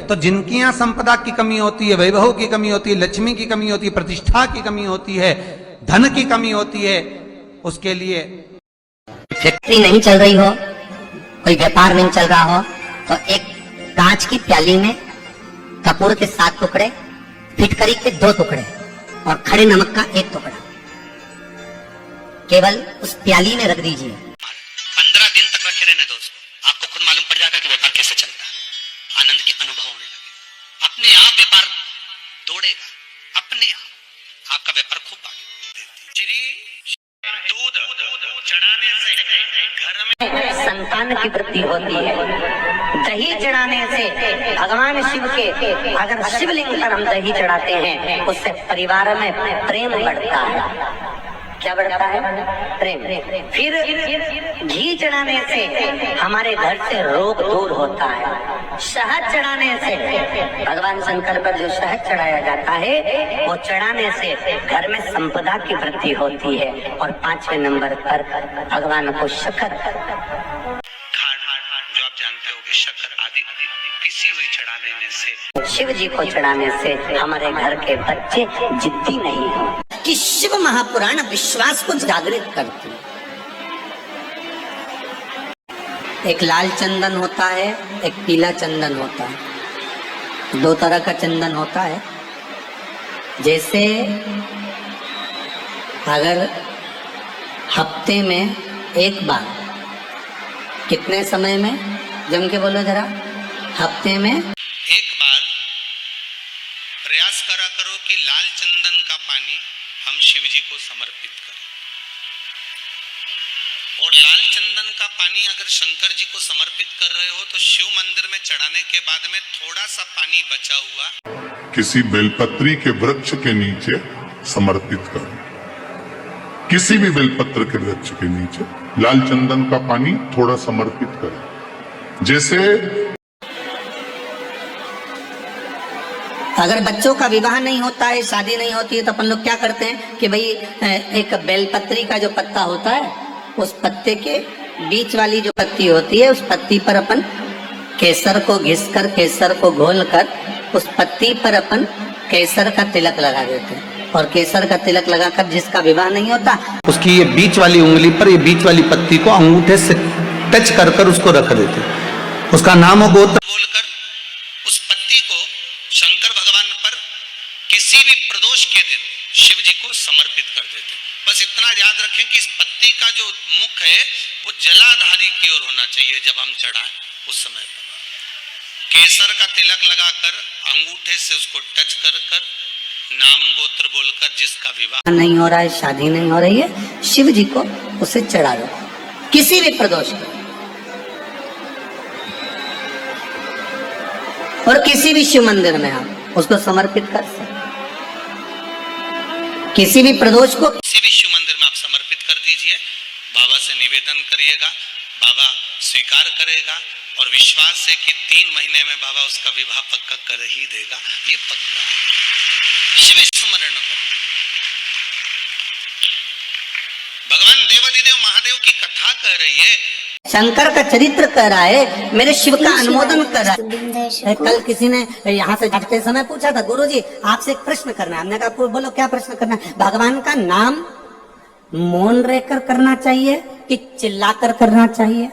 तो जिनकी यहाँ संपदा की कमी होती है, वैभव की कमी होती है, लक्ष्मी की कमी होती है, प्रतिष्ठा की कमी होती है, धन की कमी होती है, उसके लिए फैक्ट्री नहीं चल रही हो, कोई व्यापार नहीं चल रहा हो, तो एक कांच की प्याली में कपूर के 7 टुकड़े, फिटकरी के 2 टुकड़े और खड़े नमक का 1 टुकड़ा केवल उस प्याली में रख दीजिए। 15 दिन तक रखे रहने दो उसको, आपको खुद मालूम पड़ जाएगा कि व्यापार कैसे चलता है। आनंद के अनुभव होने लगे, अपने आप व्यापार दौड़ेगा, अपने आप आपका व्यापार खूब आगे। श्री दूध चढ़ाने से घर में संतान की वृद्धि होती है, दही चढ़ाने से भगवान शिव के, अगर शिवलिंग पर हम दही चढ़ाते हैं उससे परिवार में प्रेम बढ़ता है। क्या बढ़ता है? प्रेम। फिर घी चढ़ाने से हमारे घर से रोग दूर होता है। शहद चढ़ाने से, भगवान शंकर पर जो शहद चढ़ाया जाता है वो चढ़ाने से घर में संपदा की वृद्धि होती है। और 5वें नंबर पर भगवान को शक्कर, जो आप जानते हो कि शक्कर आदि पिसी हुई चढ़ा देने से, शिव जी को चढ़ाने से हमारे घर के बच्चे जिद्दी नहीं हो। कि शिव महापुराण विश्वास को जागृत करती है। एक लाल चंदन होता है, एक पीला चंदन होता है, 2 तरह का चंदन होता है। जैसे अगर हफ्ते में एक बार, कितने समय में, जम के बोलो जरा, हफ्ते में एक बार प्रयास करा करो कि लाल चंदन का पानी हम शिव जी को समर्पित करें। और लाल चंदन का पानी अगर शंकर जी को समर्पित कर रहे हो तो शिव मंदिर में चढ़ाने के बाद में थोड़ा सा पानी बचा हुआ किसी बेलपत्री के वृक्ष के नीचे समर्पित करें। किसी भी बेलपत्र के वृक्ष के नीचे लाल चंदन का पानी थोड़ा समर्पित करें। जैसे अगर बच्चों का विवाह नहीं होता है, शादी नहीं होती है, तो अपन लोग क्या करते हैं कि भाई एक बेलपत्री का जो पत्ता होता है, उस पत्ते के बीच वाली जो पत्ती होती है, उस पत्ती पर अपन केसर को घिसकर, केसर को घोलकर उस पत्ती पर अपन केसर का तिलक लगा देते हैं। और केसर का तिलक लगाकर जिसका विवाह नहीं होता, उसकी ये बीच वाली उंगली पर, ये बीच वाली पत्ती को अंगूठे से टच कर कर उसको रख देते, उसका नाम हो गोत्र बोलकर उस पत्ती को शंकर भगवान पर किसी भी प्रदोष के दिन शिव जी को समर्पित कर देते। बस इतना याद रखें कि इस पत्ती का जो मुख है वो जलाधारी की ओर होना चाहिए। जब हम चढ़ाएं उस समय पर केसर का तिलक लगाकर अंगूठे से उसको टच कर कर नाम गोत्र बोलकर जिसका विवाह नहीं हो रहा है, शादी नहीं हो रही है, शिव जी को उसे चढ़ा दो किसी भी प्रदोष को। और किसी भी शिव मंदिर में आप उसको समर्पित कर सकते, किसी भी प्रदोष को किसी भी शिव मंदिर में आप समर्पित कर दीजिए। बाबा से निवेदन करिएगा, बाबा स्वीकार करेगा और विश्वास है कि 3 महीने में बाबा उसका विवाह पक्का कर ही देगा। ये पक्का है। शिव स्मरण करना। भगवान देवाधिदेव महादेव की कथा कह रही है, शंकर का चरित्र कह रहा है, मेरे शिव का अनुमोदन कर रहा है। कल किसी ने यहाँ से जाते समय पूछा था, गुरुजी आपसे एक प्रश्न करना है। हमने कहा बोलो क्या प्रश्न करना है। भगवान का नाम मौन रहकर करना चाहिए कि चिल्लाकर करना चाहिए?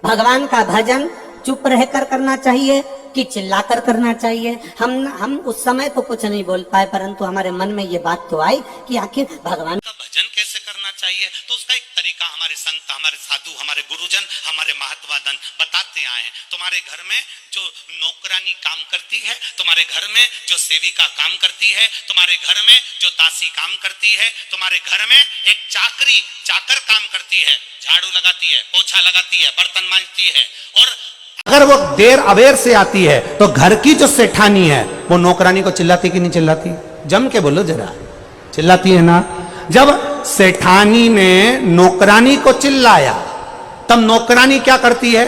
भगवान का भजन चुप रहकर करना चाहिए कि चिल्लाकर करना चाहिए? हम उस समय तो कुछ नहीं बोल पाए, परंतु हमारे मन में ये बात तो आई कि आखिर भगवान का भजन कैसे करना चाहिए। तो उसका एक तरीका हमारे संत, हमारे साधु, हमारे गुरुजन, हमारे महात्मादन बताते आए हैं। तुम्हारे घर में जो नौकरानी काम करती है, तुम्हारे घर में जो सेविका काम करती है, तुम्हारे घर में जो दासी काम करती है, तुम्हारे घर में एक चाकर काम करती है, झाड़ू लगाती है, पोछा लगाती है, बर्तन मांजती है। और अगर वो देर अवेर से आती है तो घर की जो सेठानी है वो नौकरानी को चिल्लाती कि नहीं चिल्लाती? जम के बोलो जरा, चिल्लाती है ना? जब सेठानी ने नौकरानी को चिल्लाया तब नौकरानी क्या करती है?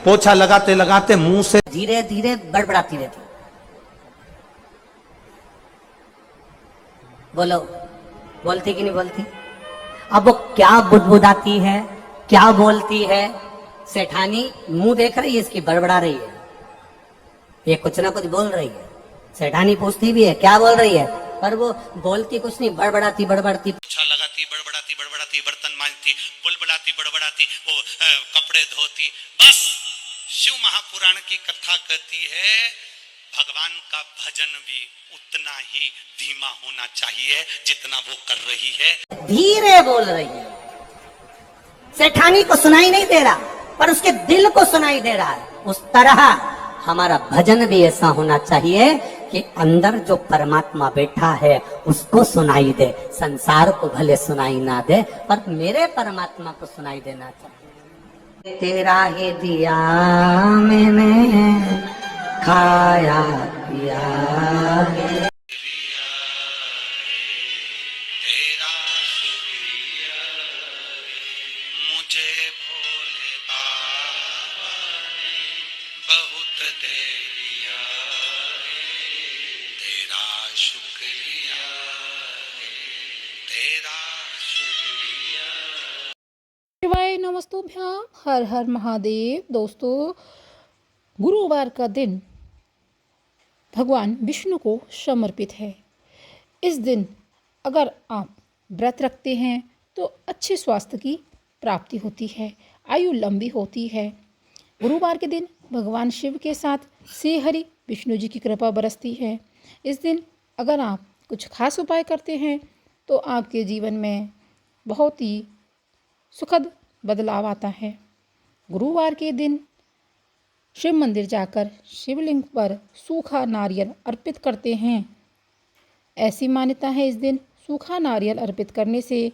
पोछा लगाते लगाते मुंह से धीरे धीरे बड़बड़ाती रहती। बोलो, बोलती कि नहीं बोलती? अब वो क्या बुदबुदाती है, क्या बोलती है? सेठानी मुंह देख रही है, इसकी बड़बड़ा रही है। ये कुछ ना कुछ बोल रही है, सेठानी पूछती भी है क्या बोल रही है, पर वो बोलती कुछ नहीं, बड़बड़ाती अच्छा लगाती बड़बड़ाती बर्तन मांजती बुलबुलाती बड़बड़ाती वो कपड़े धोती। बस शिव महापुराण की कथा कहती है भगवान का भजन भी उतना ही धीमा होना चाहिए जितना वो कर रही है। धीरे बोल रही है, सेठानी को सुनाई नहीं दे रहा पर उसके दिल को सुनाई दे रहा है। उस तरह हमारा भजन भी ऐसा होना चाहिए कि अंदर जो परमात्मा बैठा है उसको सुनाई दे, संसार को भले सुनाई ना दे पर मेरे परमात्मा को सुनाई देना चाहिए। तेरा ही दिया मैंने खाया पिया तेरा शुक्रिया मुझे भोले बाबा ने बहुत दे दिया तेरा शुक्रिया तेरा शुक्रिया। शिवाय नमस्तुभ्यां, हर हर महादेव। दोस्तों, गुरुवार का दिन भगवान विष्णु को समर्पित है। इस दिन अगर आप व्रत रखते हैं तो अच्छे स्वास्थ्य की प्राप्ति होती है, आयु लंबी होती है। गुरुवार के दिन भगवान शिव के साथ श्री हरि विष्णु जी की कृपा बरसती है। इस दिन अगर आप कुछ खास उपाय करते हैं तो आपके जीवन में बहुत ही सुखद बदलाव आता है। गुरुवार के दिन शिव मंदिर जाकर शिवलिंग पर सूखा नारियल अर्पित करते हैं। ऐसी मान्यता है इस दिन सूखा नारियल अर्पित करने से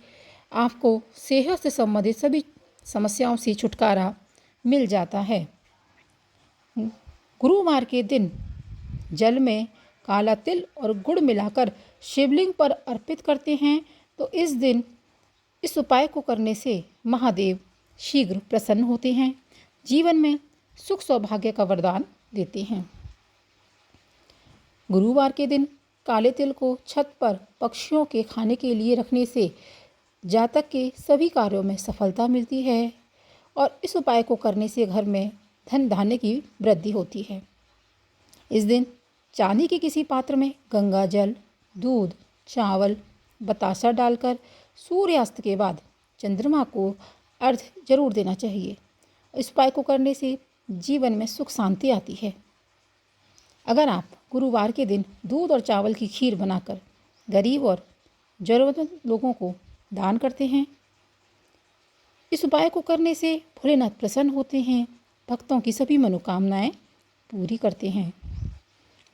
आपको सेहत से संबंधित सभी समस्याओं से छुटकारा मिल जाता है। गुरुवार के दिन जल में काला तिल और गुड़ मिलाकर शिवलिंग पर अर्पित करते हैं तो इस दिन इस उपाय को करने से महादेव शीघ्र प्रसन्न होते हैं, जीवन में सुख सौभाग्य का वरदान देते हैं। गुरुवार के दिन काले तिल को छत पर पक्षियों के खाने के लिए रखने से जातक के सभी कार्यों में सफलता मिलती है और इस उपाय को करने से घर में धन धान्य की वृद्धि होती है। इस दिन चांदी के किसी पात्र में गंगा जल, दूध, चावल, बतासा डालकर सूर्यास्त के बाद चंद्रमा को अर्घ्य जरूर देना चाहिए। इस उपाय को करने से जीवन में सुख शांति आती है। अगर आप गुरुवार के दिन दूध और चावल की खीर बनाकर गरीब और ज़रूरतमंद लोगों को दान करते हैं, इस उपाय को करने से भोलेनाथ प्रसन्न होते हैं, भक्तों की सभी मनोकामनाएं पूरी करते हैं।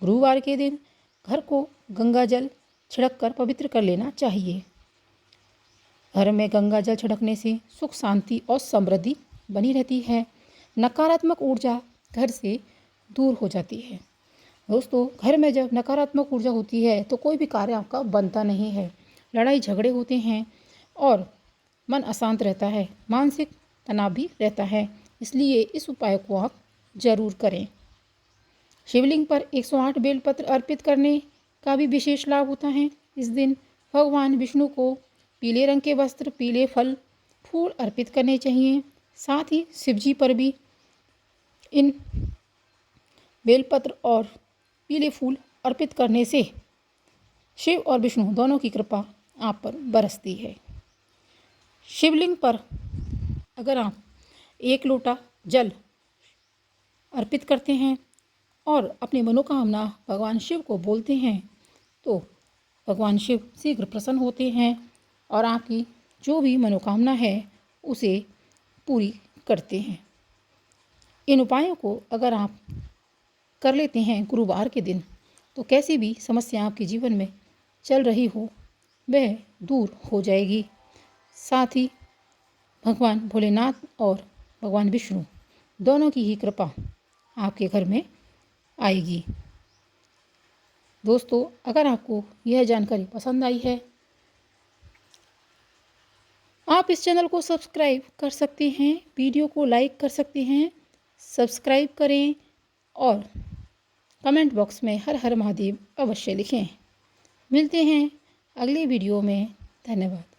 गुरुवार के दिन घर को गंगा जल छिड़क कर पवित्र कर लेना चाहिए। घर में गंगा जल छिड़कने से सुख शांति और समृद्धि बनी रहती है, नकारात्मक ऊर्जा घर से दूर हो जाती है। दोस्तों, घर में जब नकारात्मक ऊर्जा होती है तो कोई भी कार्य आपका बनता नहीं है, लड़ाई झगड़े होते हैं और मन अशांत रहता है, मानसिक तनाव भी रहता है। इसलिए इस उपाय को आप जरूर करें। शिवलिंग पर 108 बेलपत्र अर्पित करने का भी विशेष लाभ होता है। इस दिन भगवान विष्णु को पीले रंग के वस्त्र, पीले फल, फूल अर्पित करने चाहिए। साथ ही शिवजी पर भी इन बेलपत्र और पीले फूल अर्पित करने से शिव और विष्णु दोनों की कृपा आप पर बरसती है। शिवलिंग पर अगर आप 1 लोटा जल अर्पित करते हैं और अपनी मनोकामना भगवान शिव को बोलते हैं तो भगवान शिव शीघ्र प्रसन्न होते हैं और आपकी जो भी मनोकामना है उसे पूरी करते हैं। इन उपायों को अगर आप कर लेते हैं गुरुवार के दिन तो कैसी भी समस्या आपके जीवन में चल रही हो वह दूर हो जाएगी। साथ ही भगवान भोलेनाथ और भगवान विष्णु दोनों की ही कृपा आपके घर में आएगी। दोस्तों, अगर आपको यह जानकारी पसंद आई है आप इस चैनल को सब्सक्राइब कर सकते हैं, वीडियो को लाइक कर सकते हैं। सब्सक्राइब करें और कमेंट बॉक्स में हर हर महादेव अवश्य लिखें। मिलते हैं अगले वीडियो में। धन्यवाद।